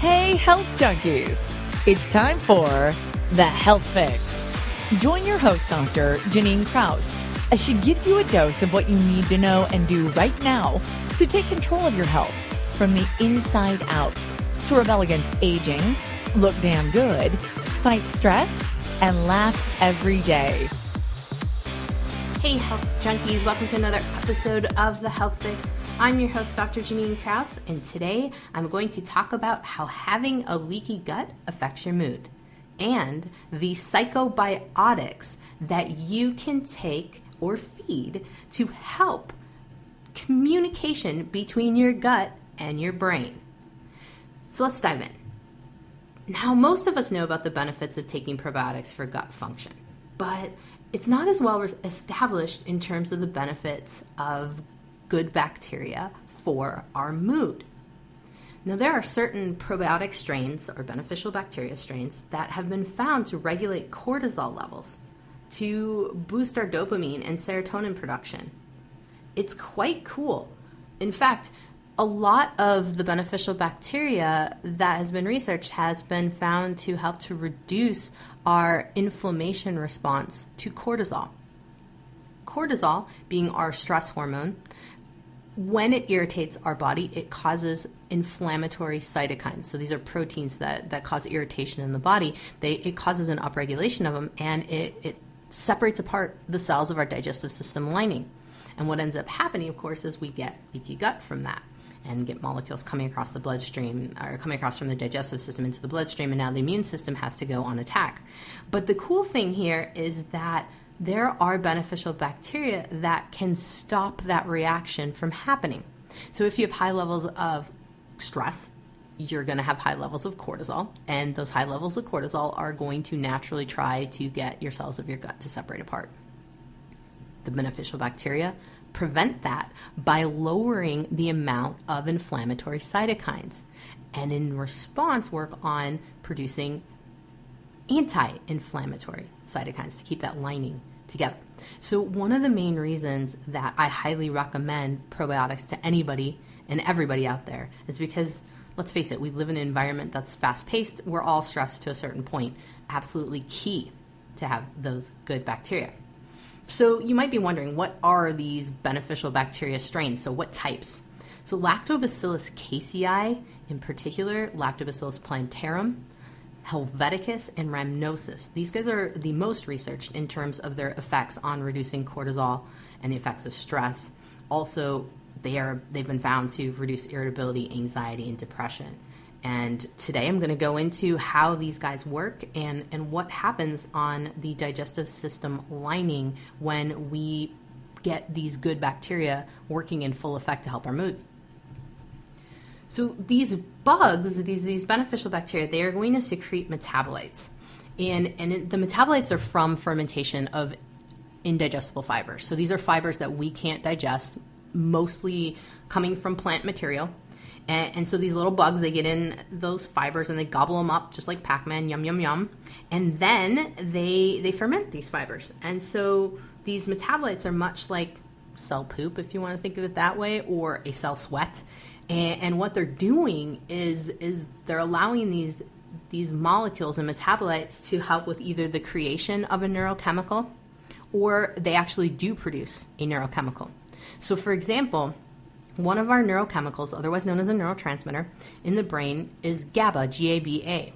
Hey, health junkies! It's time for the Health Fix. Join your host, Dr. Janine Krause, as she gives you a dose of what you need to know and do right now to take control of your health from the inside out, to rebel against aging, look damn good, fight stress, and laugh every day. Hey health junkies, welcome to another episode of The Health Fix. I'm your host, Dr. Janine Krause, and today I'm going to talk about how having a leaky gut affects your mood and the psychobiotics that you can take or feed to help communication between your gut and your brain. So let's dive in. Now, most of us know about the benefits of taking probiotics for gut function, but it's not as well established in terms of the benefits of good bacteria for our mood. Now, there are certain probiotic strains or beneficial bacteria strains that have been found to regulate cortisol levels, to boost our dopamine and serotonin production. It's quite cool. In fact, a lot of the beneficial bacteria that has been researched has been found to help to reduce our inflammation response to cortisol. Cortisol, being our stress hormone, when it irritates our body, it causes inflammatory cytokines. So these are proteins that cause irritation in the body. It causes an upregulation of them, and it separates apart the cells of our digestive system lining. And what ends up happening, of course, is we get leaky gut from that and get molecules coming across the bloodstream or coming across from the digestive system into the bloodstream, and now the immune system has to go on attack. But the cool thing here is that there are beneficial bacteria that can stop that reaction from happening. So if you have high levels of stress, you're going to have high levels of cortisol, and those high levels of cortisol are going to naturally try to get your cells of your gut to separate apart. The beneficial bacteria prevent that by lowering the amount of inflammatory cytokines, and in response work on producing anti-inflammatory cytokines to keep that lining together. So one of the main reasons that I highly recommend probiotics to anybody and everybody out there is because, let's face it, we live in an environment that's fast-paced. We're all stressed to a certain point. Absolutely key to have those good bacteria. So you might be wondering, what are these beneficial bacteria strains? So what types? So Lactobacillus casei, in particular, Lactobacillus plantarum, helveticus, and rhamnosus. These guys are the most researched in terms of their effects on reducing cortisol and the effects of stress. Also, they've been found to reduce irritability, anxiety, and depression. And today I'm going to go into how these guys work and what happens on the digestive system lining when we get these good bacteria working in full effect to help our mood. So these bugs, these beneficial bacteria, they are going to secrete metabolites. And the metabolites are from fermentation of indigestible fibers. So these are fibers that we can't digest, mostly coming from plant material. And so these little bugs, they get in those fibers and they gobble them up just like Pac-Man, yum, yum, yum. And then they ferment these fibers. And so these metabolites are much like cell poop, if you want to think of it that way, or a cell sweat. And what they're doing is they're allowing these molecules and metabolites to help with either the creation of a neurochemical, or they actually do produce a neurochemical. So for example, one of our neurochemicals, otherwise known as a neurotransmitter, in the brain is GABA, G-A-B-A.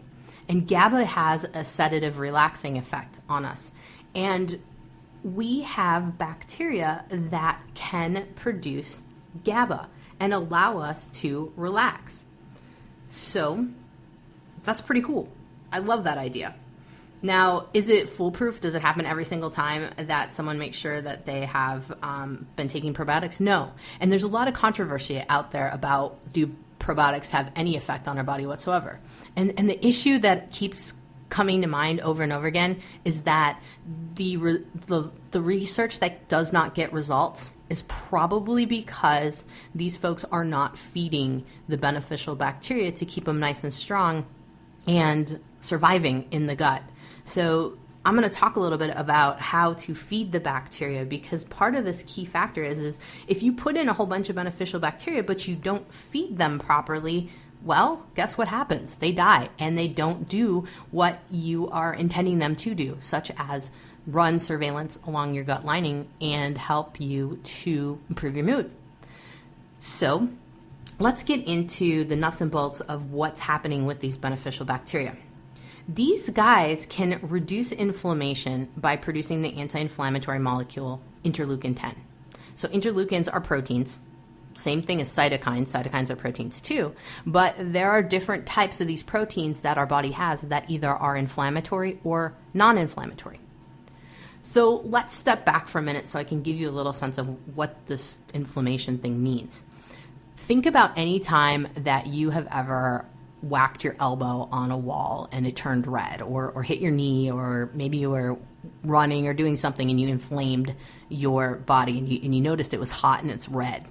And GABA has a sedative, relaxing effect on us. And we have bacteria that can produce GABA and allow us to relax. So that's pretty cool. I love that idea. Now, is it foolproof? Does it happen every single time that someone makes sure that they have been taking probiotics? No. And there's a lot of controversy out there about, do probiotics have any effect on our body whatsoever? And the issue that keeps coming to mind over and over again is that the research that does not get results is probably because these folks are not feeding the beneficial bacteria to keep them nice and strong and surviving in the gut. So I'm going to talk a little bit about how to feed the bacteria, because part of this key factor is if you put in a whole bunch of beneficial bacteria but you don't feed them properly, well, guess what happens? They die, and they don't do what you are intending them to do, such as run surveillance along your gut lining and help you to improve your mood. So let's get into the nuts and bolts of what's happening with these beneficial bacteria. These guys can reduce inflammation by producing the anti-inflammatory molecule interleukin 10. So interleukins are proteins. Same thing as cytokines. Cytokines are proteins too, but there are different types of these proteins that our body has that either are inflammatory or non-inflammatory. So let's step back for a minute so I can give you a little sense of what this inflammation thing means. Think about any time that you have ever whacked your elbow on a wall and it turned red, or hit your knee, or maybe you were running or doing something and you inflamed your body and you noticed it was hot and it's red.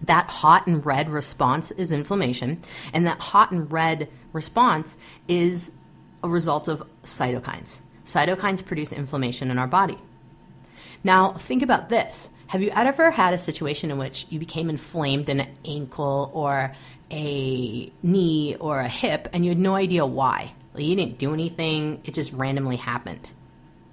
That hot and red response is inflammation, and that hot and red response is a result of cytokines. Cytokines produce inflammation in our body. Now, think about this. Have you ever had a situation in which you became inflamed in an ankle or a knee or a hip and you had no idea why? Like, you didn't do anything, it just randomly happened.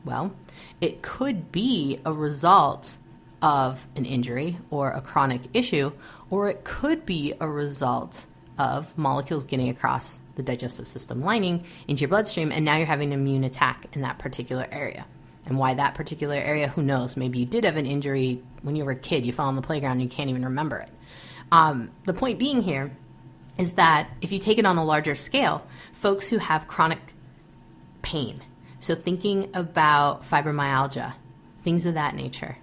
Well, it could be a result of an injury or a chronic issue, or it could be a result of molecules getting across the digestive system lining into your bloodstream, and now you're having an immune attack in that particular area. And why that particular area, who knows? Maybe you did have an injury when you were a kid, you fell on the playground and you can't even remember it. The point being here is that if you take it on a larger scale, folks who have chronic pain, so thinking about fibromyalgia, things of that nature,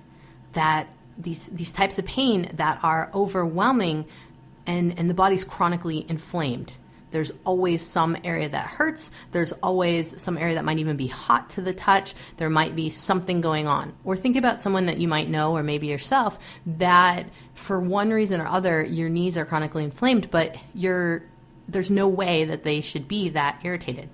that these types of pain that are overwhelming and the body's chronically inflamed. There's always some area that hurts. There's always some area that might even be hot to the touch. There might be something going on. Or think about someone that you might know, or maybe yourself, that for one reason or other, your knees are chronically inflamed, but there's no way that they should be that irritated.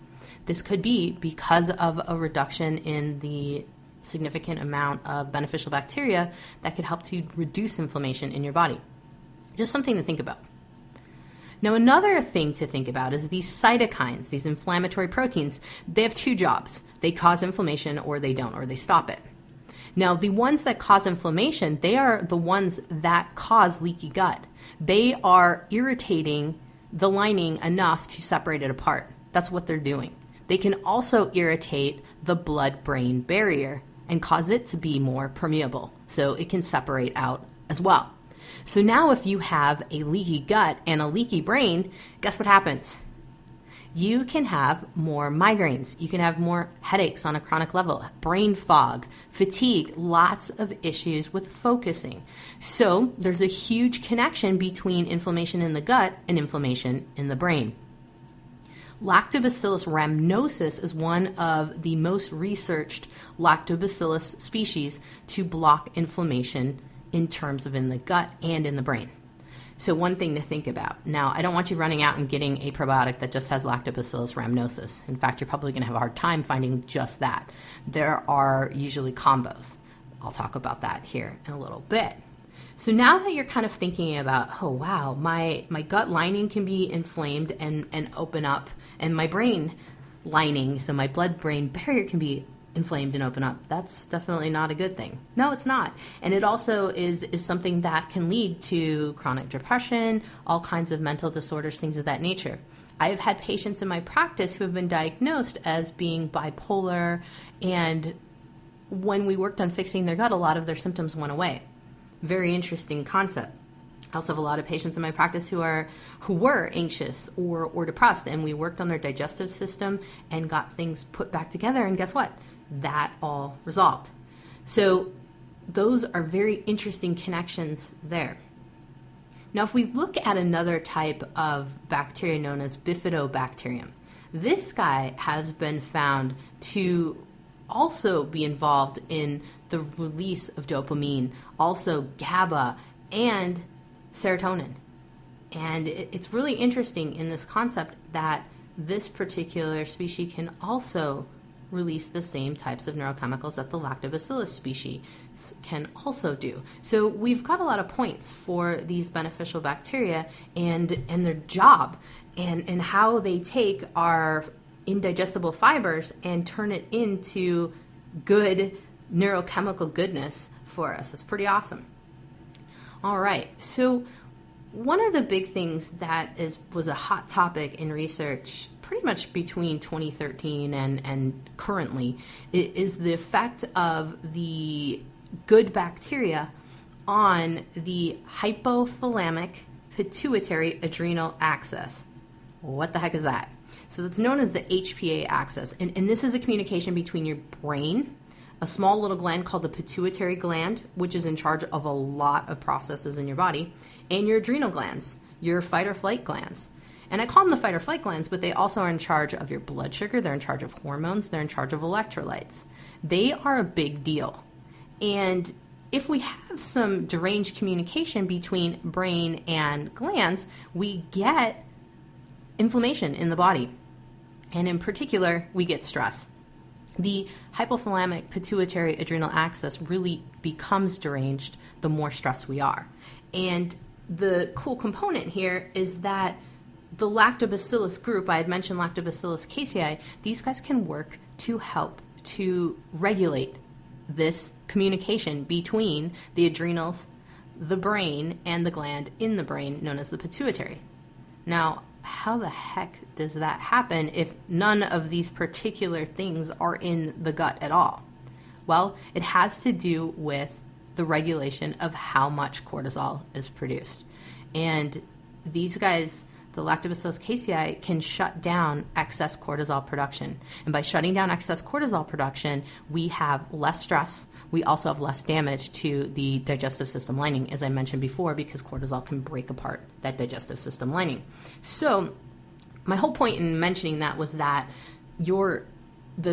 This could be because of a reduction in the significant amount of beneficial bacteria that could help to reduce inflammation in your body. Just something to think about. Now, another thing to think about is these cytokines, these inflammatory proteins. They have two jobs. They cause inflammation, or they don't, or they stop it. Now, the ones that cause inflammation, they are the ones that cause leaky gut. They are irritating the lining enough to separate it apart. That's what they're doing. They can also irritate the blood-brain barrier and cause it to be more permeable, so it can separate out as well. So now if you have a leaky gut and a leaky brain, guess what happens? You can have more migraines. You can have more headaches on a chronic level, brain fog, fatigue, lots of issues with focusing. So there's a huge connection between inflammation in the gut and inflammation in the brain. Lactobacillus rhamnosus is one of the most researched lactobacillus species to block inflammation in terms of in the gut and in the brain. So one thing to think about. Now, I don't want you running out and getting a probiotic that just has lactobacillus rhamnosus. In fact, you're probably going to have a hard time finding just that. There are usually combos. I'll talk about that here in a little bit. So now that you're kind of thinking about, oh wow, my gut lining can be inflamed and open up, and my brain lining, so my blood-brain barrier can be inflamed and open up, that's definitely not a good thing. No, it's not. And it also is something that can lead to chronic depression, all kinds of mental disorders, things of that nature. I have had patients in my practice who have been diagnosed as being bipolar, and when we worked on fixing their gut, a lot of their symptoms went away. Very interesting concept. I also have a lot of patients in my practice who were anxious or depressed, and we worked on their digestive system and got things put back together, and guess what? That all resolved. So those are very interesting connections there. Now, if we look at another type of bacteria known as Bifidobacterium, this guy has been found to also be involved in the release of dopamine, also GABA and serotonin. And it's really interesting in this concept that this particular species can also release the same types of neurochemicals that the lactobacillus species can also do. So we've got a lot of points for these beneficial bacteria and their job and how they take our indigestible fibers and turn it into good neurochemical goodness for us. It's pretty awesome. All right, so one of the big things that was a hot topic in research pretty much between 2013 and currently is the effect of the good bacteria on the hypothalamic pituitary adrenal axis. What the heck is that? So it's known as the HPA axis, and this is a communication between your brain, a small little gland called the pituitary gland, which is in charge of a lot of processes in your body, and your adrenal glands, your fight or flight glands. And I call them the fight or flight glands, but they also are in charge of your blood sugar, they're in charge of hormones, they're in charge of electrolytes. They are a big deal. And if we have some deranged communication between brain and glands, we get inflammation in the body. And in particular, we get stress. The hypothalamic pituitary adrenal axis really becomes deranged the more stressed we are. And the cool component here is that the lactobacillus group, I had mentioned Lactobacillus casei, these guys can work to help to regulate this communication between the adrenals, the brain, and the gland in the brain known as the pituitary. Now, how the heck does that happen if none of these particular things are in the gut at all? Well, it has to do with the regulation of how much cortisol is produced. And these guys, the Lactobacillus casei, can shut down excess cortisol production. And by shutting down excess cortisol production, we have less stress. We also have less damage to the digestive system lining, as I mentioned before, because cortisol can break apart that digestive system lining. So my whole point in mentioning that was that the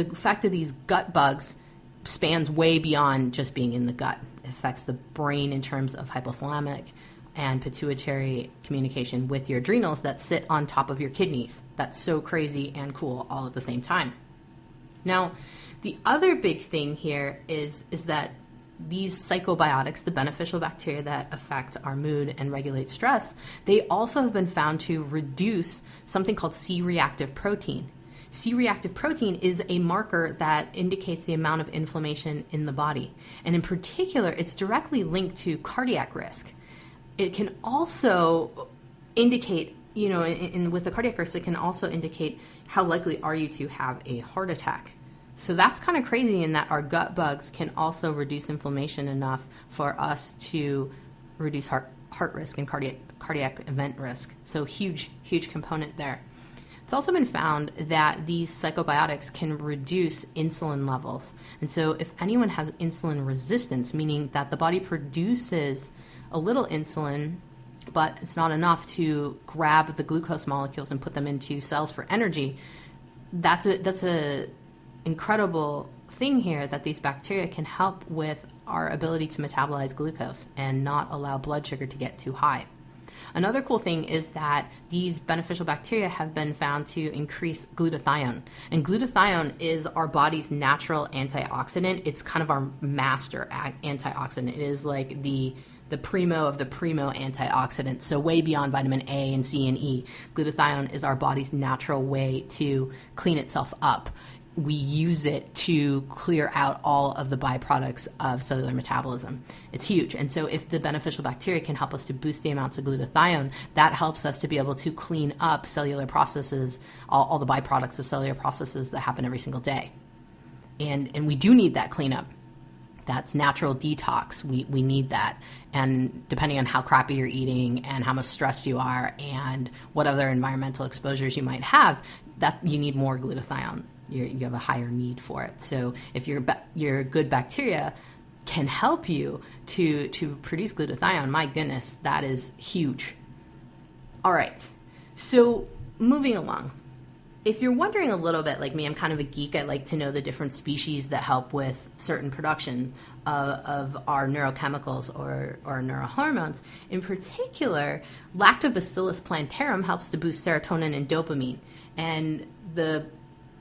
effect of these gut bugs spans way beyond just being in the gut. It affects the brain in terms of hypothalamic and pituitary communication with your adrenals that sit on top of your kidneys. That's so crazy and cool all at the same time. Now, the other big thing here is that these psychobiotics, the beneficial bacteria that affect our mood and regulate stress, they also have been found to reduce something called C-reactive protein. C-reactive protein is a marker that indicates the amount of inflammation in the body. And in particular, it's directly linked to cardiac risk. It can also indicate, with the cardiac risk, it can also indicate how likely are you to have a heart attack. So that's kind of crazy in that our gut bugs can also reduce inflammation enough for us to reduce heart risk and cardiac event risk. So huge component there. It's also been found that these psychobiotics can reduce insulin levels. And so if anyone has insulin resistance, meaning that the body produces a little insulin, but it's not enough to grab the glucose molecules and put them into cells for energy, that's a incredible thing here that these bacteria can help with our ability to metabolize glucose and not allow blood sugar to get too high. Another cool thing is that these beneficial bacteria have been found to increase glutathione. And glutathione is our body's natural antioxidant. It's kind of our master antioxidant. It is like the primo of the primo antioxidants, so way beyond vitamin A and C and E. Glutathione is our body's natural way to clean itself up. We use it to clear out all of the byproducts of cellular metabolism. It's huge. And so if the beneficial bacteria can help us to boost the amounts of glutathione, that helps us to be able to clean up cellular processes, all the byproducts of cellular processes that happen every single day. And we do need that cleanup. That's natural detox. We need that. And depending on how crappy you're eating and how much stressed you are and what other environmental exposures you might have, that you need more glutathione. You have a higher need for it. So if your good bacteria can help you to produce glutathione, my goodness, that is huge. All right, so moving along. If you're wondering a little bit like me, I'm kind of a geek. I like to know the different species that help with certain production of our neurochemicals or neurohormones. In particular, Lactobacillus plantarum helps to boost serotonin and dopamine. And the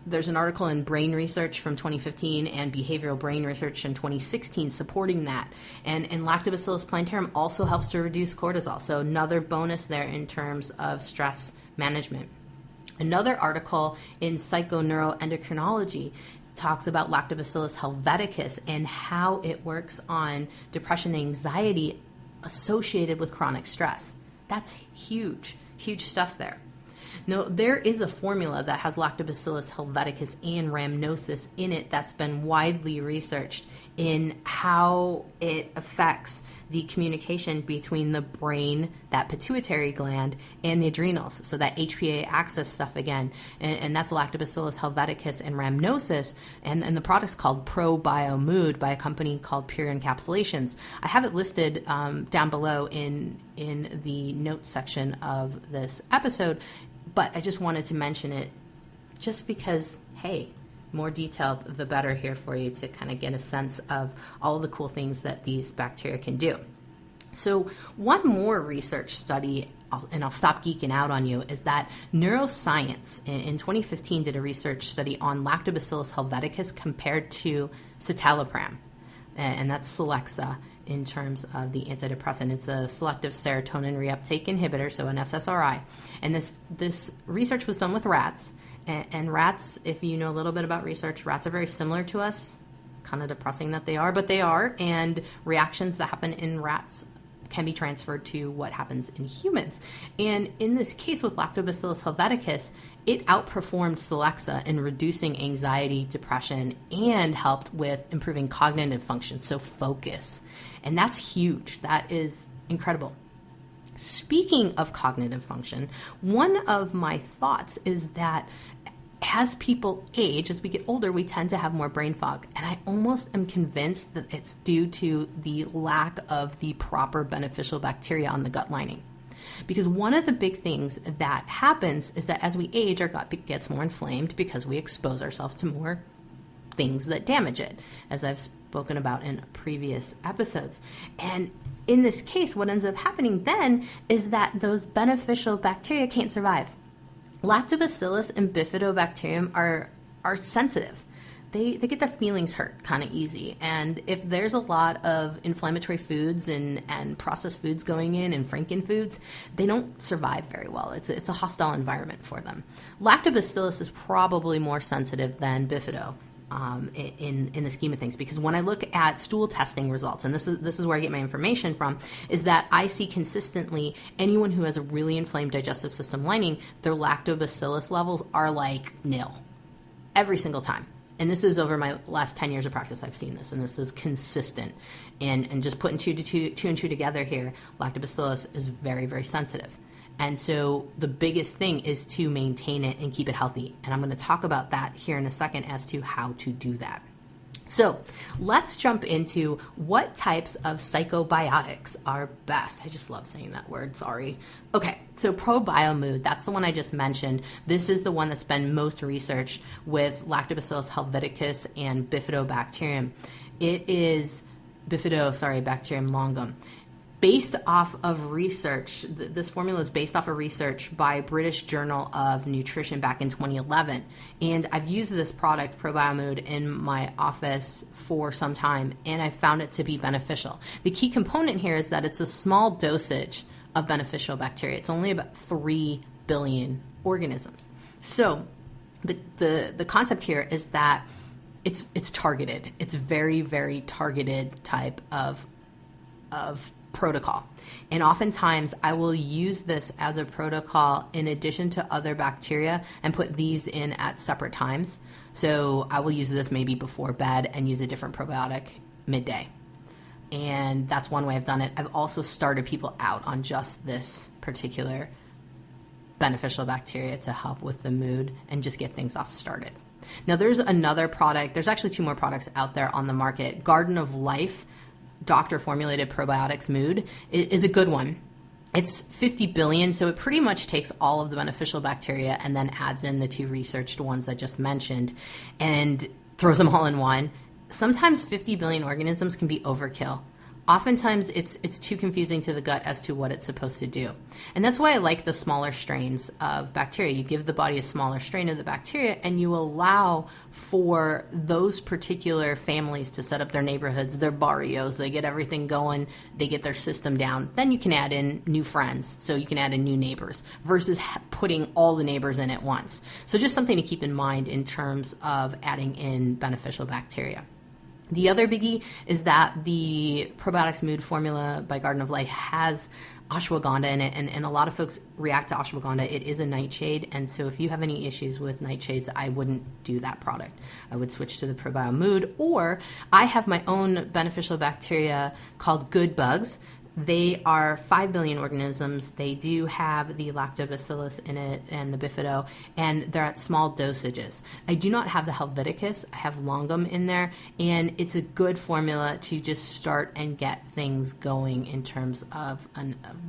There's an article in Brain Research from 2015 and Behavioral Brain Research in 2016 supporting that. And Lactobacillus plantarum also helps to reduce cortisol. So another bonus there in terms of stress management. Another article in Psychoneuroendocrinology talks about Lactobacillus helveticus and how it works on depression and anxiety associated with chronic stress. That's huge, huge stuff there. Now, there is a formula that has Lactobacillus helveticus and rhamnosus in it that's been widely researched in how it affects the communication between the brain, that pituitary gland, and the adrenals. So that HPA Axis stuff again. And that's Lactobacillus helveticus and rhamnosus. And the product's called ProBioMood by a company called Pure Encapsulations. I have it listed down below in the notes section of this episode. But I just wanted to mention it just because, hey, more detailed, the better here for you to kind of get a sense of all of the cool things that these bacteria can do. So one more research study, and I'll stop geeking out on you, is that Neuroscience in 2015 did a research study on Lactobacillus helveticus compared to citalopram, and that's Celexa in terms of the antidepressant. It's a selective serotonin reuptake inhibitor, so an SSRI. And this research was done with rats. And rats, if you know a little bit about research, rats are very similar to us, kind of depressing that they are, but they are. And reactions that happen in rats can be transferred to what happens in humans. And in this case with Lactobacillus helveticus, it outperformed Celexa in reducing anxiety, depression, and helped with improving cognitive function, so focus. And that's huge. That is incredible. Speaking of cognitive function, one of my thoughts is that as people age, as we get older, we tend to have more brain fog. And I almost am convinced that it's due to the lack of the proper beneficial bacteria on the gut lining. Because one of the big things that happens is that as we age, our gut gets more inflamed because we expose ourselves to more things that damage it, as I've spoken about in previous episodes. And in this case, what ends up happening then is that those beneficial bacteria can't survive. Lactobacillus and Bifidobacterium are sensitive. They get their feelings hurt kind of easy. And if there's a lot of inflammatory foods and processed foods going in and franken foods, they don't survive very well. It's a hostile environment for them. Lactobacillus is probably more sensitive than Bifido. In the scheme of things, because when I look at stool testing results, and this is where I get my information from, is that I see consistently anyone who has a really inflamed digestive system lining, their lactobacillus levels are like nil every single time. And this is over my last 10 years of practice. I've seen this, and this is consistent. And just putting two and two together here, lactobacillus is very, very sensitive. And so the biggest thing is to maintain it and keep it healthy. And I'm going to talk about that here in a second as to how to do that. So let's jump into what types of psychobiotics are best. I just love saying that word, sorry. Okay, so ProBioMood, that's the one I just mentioned. This is the one that's been most researched with Lactobacillus helveticus and Bifidobacterium. It is Bifidobacterium longum. Based off of research, this formula is based off of research by British Journal of Nutrition back in 2011. And I've used this product, ProBioMood, in my office for some time, and I found it to be beneficial. The key component here is that it's a small dosage of beneficial bacteria. It's only about 3 billion organisms. So the concept here is that it's targeted. It's very, very targeted type of protocol. And oftentimes I will use this as a protocol in addition to other bacteria and put these in at separate times. So I will use this maybe before bed and use a different probiotic midday. And that's one way I've done it. I've also started people out on just this particular beneficial bacteria to help with the mood and just get things off started. Now there's another product. There's actually 2 more products out there on the market. Garden of Life doctor formulated probiotics mood is a good one. It's 50 billion, so it pretty much takes all of the beneficial bacteria and then adds in the 2 researched ones I just mentioned and throws them all in one. Sometimes 50 billion organisms can be overkill. Oftentimes it's too confusing to the gut as to what it's supposed to do. And that's why I like the smaller strains of bacteria. You give the body a smaller strain of the bacteria and you allow for those particular families to set up their neighborhoods, their barrios, they get everything going, they get their system down. Then you can add in new friends, so you can add in new neighbors versus putting all the neighbors in at once. So just something to keep in mind in terms of adding in beneficial bacteria. The other biggie is that the Probiotics Mood formula by Garden of Light has ashwagandha in it, and a lot of folks react to ashwagandha. It is a nightshade, and so if you have any issues with nightshades, I wouldn't do that product. I would switch to the ProBioMood, or I have my own beneficial bacteria called Good Bugs. They are 5 billion organisms. They do have the lactobacillus in it and the bifido, and they're at small dosages. I do not have the helveticus. I have longum in there, and it's a good formula to just start and get things going in terms of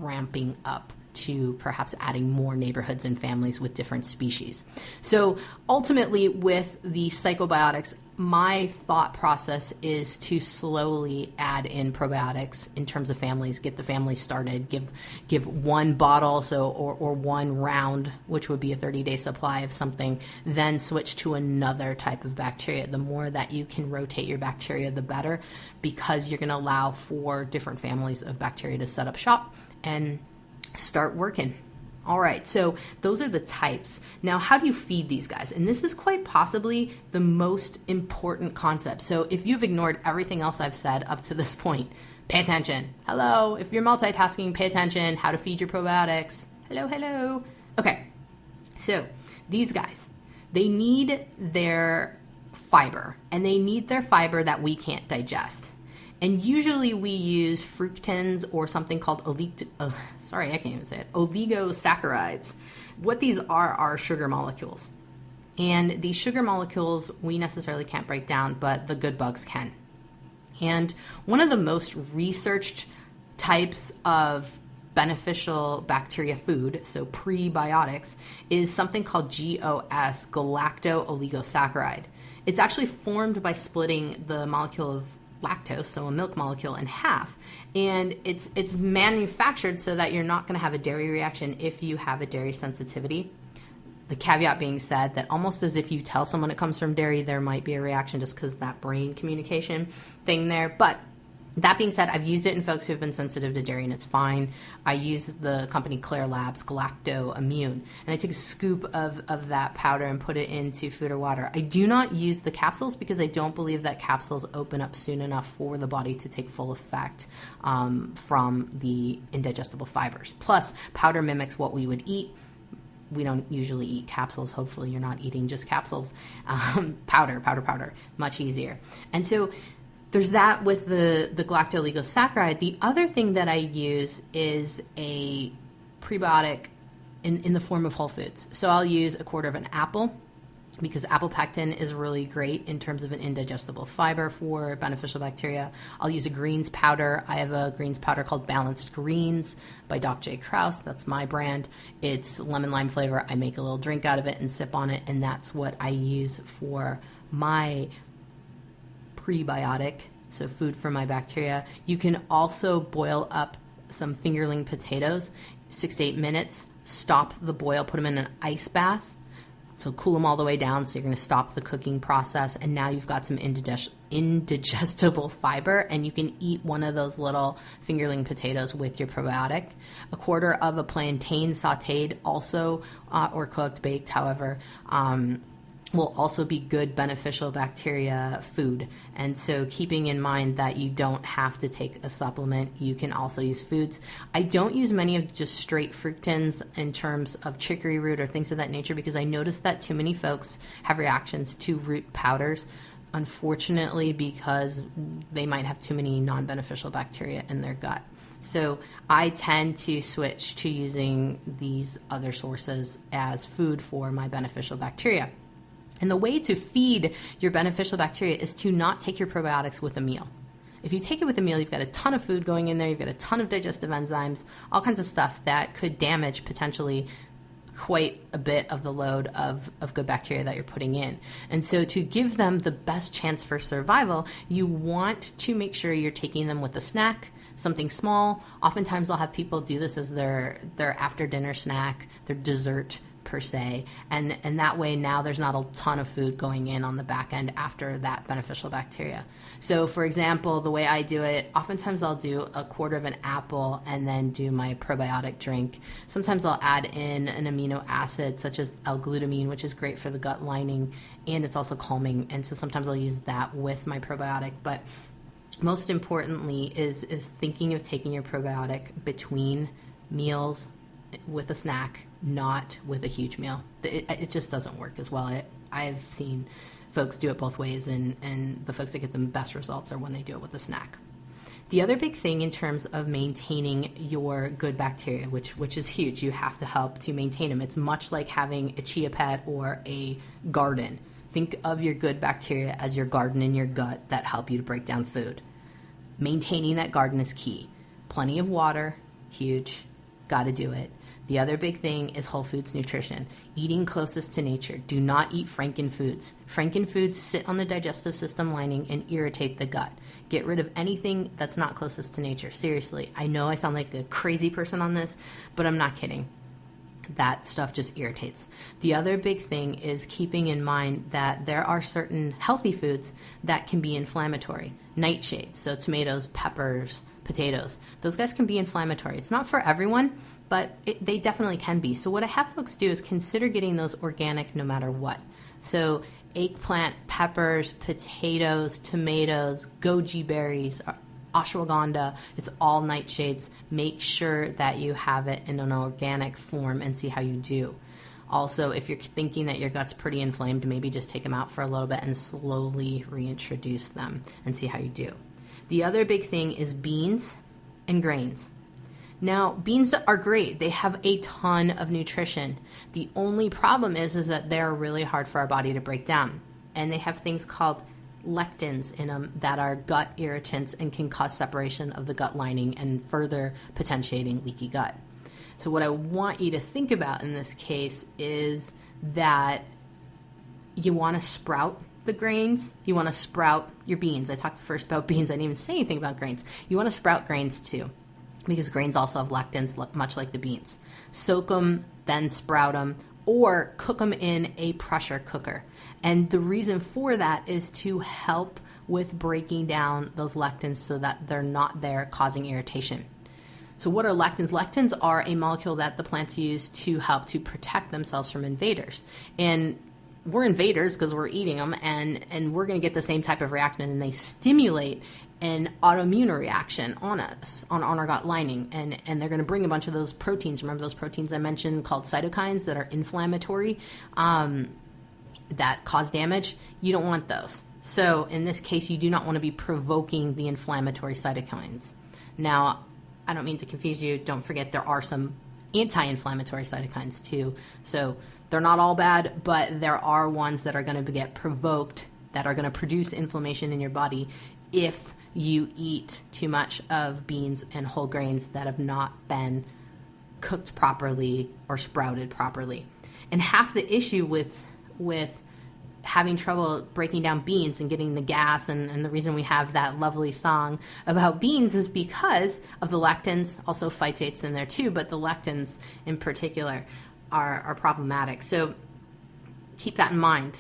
ramping up to perhaps adding more neighborhoods and families with different species. So ultimately with the Psychobiotics, my thought process is to slowly add in probiotics in terms of families, get the families started, give one bottle or one round, which would be a 30-day supply of something, then switch to another type of bacteria. The more that you can rotate your bacteria, the better, because you're going to allow for different families of bacteria to set up shop and start working. All right, so those are the types. Now, how do you feed these guys? And this is quite possibly the most important concept. So if you've ignored everything else I've said up to this point, pay attention. Hello, if you're multitasking, pay attention. How to feed your probiotics. Hello, hello. Okay, so these guys, they need their fiber, and they need their fiber that we can't digest. And usually we use fructans or something called oligosaccharides. What these are sugar molecules. And these sugar molecules we necessarily can't break down, but the good bugs can. And one of the most researched types of beneficial bacteria food, so prebiotics, is something called GOS, galacto-oligosaccharide. It's actually formed by splitting the molecule of lactose, so a milk molecule, in half, and it's manufactured so that you're not going to have a dairy reaction if you have a dairy sensitivity. The caveat being said that almost as if you tell someone it comes from dairy, there might be a reaction just because that brain communication thing there. But that being said, I've used it in folks who have been sensitive to dairy, and it's fine. I use the company Claire Labs GalactoImmune, and I take a scoop of that powder and put it into food or water. I do not use the capsules because I don't believe that capsules open up soon enough for the body to take full effect from the indigestible fibers. Plus, powder mimics what we would eat. We don't usually eat capsules. Hopefully you're not eating just capsules. Powder, much easier. And so there's that with the galacto-oligosaccharide. The other thing that I use is a prebiotic in the form of whole foods. So I'll use a quarter of an apple because apple pectin is really great in terms of an indigestible fiber for beneficial bacteria. I'll use a greens powder. I have a greens powder called Balanced Greens by Doc J. Krause. That's my brand. It's lemon lime flavor. I make a little drink out of it and sip on it, and that's what I use for my prebiotic, so food for my bacteria. You can also boil up some fingerling potatoes, 6 to 8 minutes, stop the boil, put them in an ice bath, so cool them all the way down, so you're going to stop the cooking process, and now you've got some indigestible fiber, and you can eat one of those little fingerling potatoes with your probiotic. A quarter of a plantain sauteed also, or cooked, baked, however, will also be good beneficial bacteria food. And so keeping in mind that you don't have to take a supplement, you can also use foods. I don't use many of just straight fructans in terms of chicory root or things of that nature because I noticed that too many folks have reactions to root powders, unfortunately, because they might have too many non-beneficial bacteria in their gut. So I tend to switch to using these other sources as food for my beneficial bacteria. And the way to feed your beneficial bacteria is to not take your probiotics with a meal. If you take it with a meal, you've got a ton of food going in there, you've got a ton of digestive enzymes, all kinds of stuff that could damage potentially quite a bit of the load of good bacteria that you're putting in. And so to give them the best chance for survival, you want to make sure you're taking them with a snack, something small. Oftentimes I'll have people do this as their after dinner snack, their dessert per se, and that way now there's not a ton of food going in on the back end after that beneficial bacteria. So for example, the way I do it, oftentimes I'll do a quarter of an apple and then do my probiotic drink. Sometimes I'll add in an amino acid such as L-glutamine, which is great for the gut lining, and it's also calming, and so sometimes I'll use that with my probiotic. But most importantly is thinking of taking your probiotic between meals with a snack, not with a huge meal. It just doesn't work as well. I've seen folks do it both ways, and the folks that get the best results are when they do it with a snack. The other big thing in terms of maintaining your good bacteria, which is huge, you have to help to maintain them. It's much like having a chia pet or a garden. Think of your good bacteria as your garden in your gut that help you to break down food. Maintaining that garden is key. Plenty of water, huge, got to do it. The other big thing is whole foods nutrition, eating closest to nature. Do not eat frankenfoods. Frankenfoods sit on the digestive system lining and irritate the gut. Get rid of anything that's not closest to nature. Seriously, I know I sound like a crazy person on this, but I'm not kidding. That stuff just irritates. The other big thing is keeping in mind that there are certain healthy foods that can be inflammatory. Nightshades, so tomatoes, peppers, potatoes, those guys can be inflammatory. It's not for everyone, but they definitely can be. So what I have folks do is consider getting those organic no matter what. So eggplant, peppers, potatoes, tomatoes, goji berries, ashwagandha, it's all nightshades. Make sure that you have it in an organic form and see how you do. Also, if you're thinking that your gut's pretty inflamed, maybe just take them out for a little bit and slowly reintroduce them and see how you do. The other big thing is beans and grains. Now, beans are great. They have a ton of nutrition. The only problem is that they're really hard for our body to break down. And they have things called lectins in them that are gut irritants and can cause separation of the gut lining and further potentiating leaky gut. So what I want you to think about in this case is that you want to sprout the grains. You want to sprout your beans. I talked first about beans. I didn't even say anything about grains. You want to sprout grains too, because grains also have lectins, much like the beans. Soak them, then sprout them, or cook them in a pressure cooker. And the reason for that is to help with breaking down those lectins so that they're not there causing irritation. So what are lectins? Lectins are a molecule that the plants use to help to protect themselves from invaders. And we're invaders because we're eating them, and we're going to get the same type of reaction, and they stimulate an autoimmune reaction on us, on our gut lining, and they're going to bring a bunch of those proteins. Remember those proteins I mentioned called cytokines that are inflammatory, that cause damage? You don't want those. So in this case, you do not want to be provoking the inflammatory cytokines. Now, I don't mean to confuse you. Don't forget there are some anti-inflammatory cytokines too. So they're not all bad, but there are ones that are going to get provoked, that are going to produce inflammation in your body if you eat too much of beans and whole grains that have not been cooked properly or sprouted properly. And half the issue with having trouble breaking down beans and getting the gas, and the reason we have that lovely song about beans is because of the lectins, also phytates in there too, but the lectins in particular are problematic. So keep that in mind.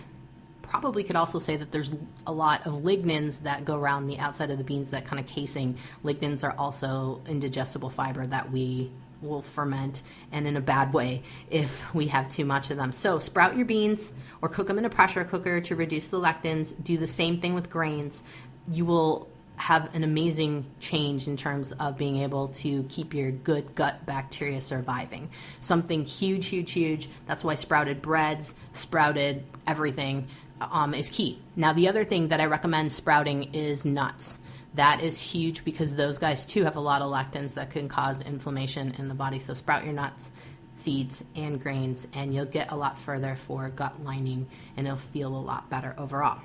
Probably could also say that there's a lot of lignins that go around the outside of the beans, that kind of casing. Lignins are also indigestible fiber that we will ferment, and in a bad way if we have too much of them. So sprout your beans or cook them in a pressure cooker to reduce the lectins. Do the same thing with grains. You will have an amazing change in terms of being able to keep your good gut bacteria surviving. Something huge, huge, huge. That's why sprouted breads, sprouted everything is key. Now, the other thing that I recommend sprouting is nuts. That is huge because those guys too have a lot of lectins that can cause inflammation in the body. So sprout your nuts, seeds, and grains, and you'll get a lot further for gut lining, and it'll feel a lot better overall.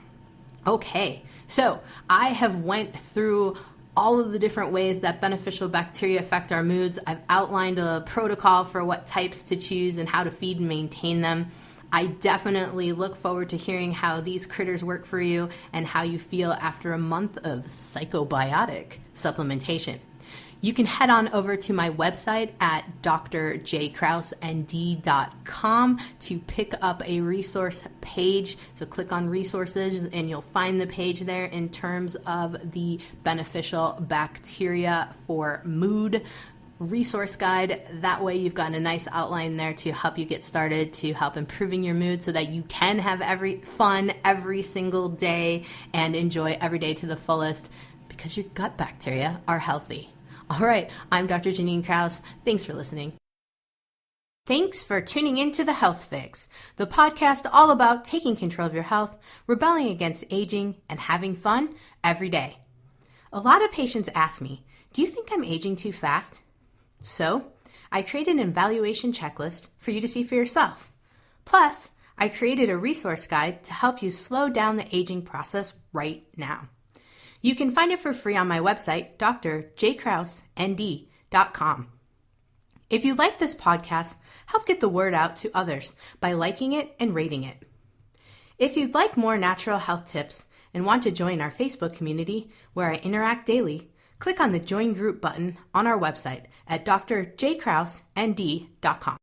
Okay, so I have went through all of the different ways that beneficial bacteria affect our moods. I've outlined a protocol for what types to choose and how to feed and maintain them. I definitely look forward to hearing how these critters work for you and how you feel after a month of psychobiotic supplementation. You can head on over to my website at drjkrausend.com to pick up a resource page. So click on resources and you'll find the page there in terms of the beneficial bacteria for mood resource guide. That way you've gotten a nice outline there to help you get started, to help improving your mood so that you can have fun every single day and enjoy every day to the fullest, because your gut bacteria are healthy. All right, I'm Dr. Janine Kraus. Thanks for listening. Thanks for tuning into The Health Fix, the podcast all about taking control of your health, rebelling against aging, and having fun every day. A lot of patients ask me, do you think I'm aging too fast? So, I created an evaluation checklist for you to see for yourself. Plus, I created a resource guide to help you slow down the aging process right now. You can find it for free on my website, drjkrausend.com. If you like this podcast, help get the word out to others by liking it and rating it. If you'd like more natural health tips and want to join our Facebook community where I interact daily, click on the Join Group button on our website at drjkrausend.com.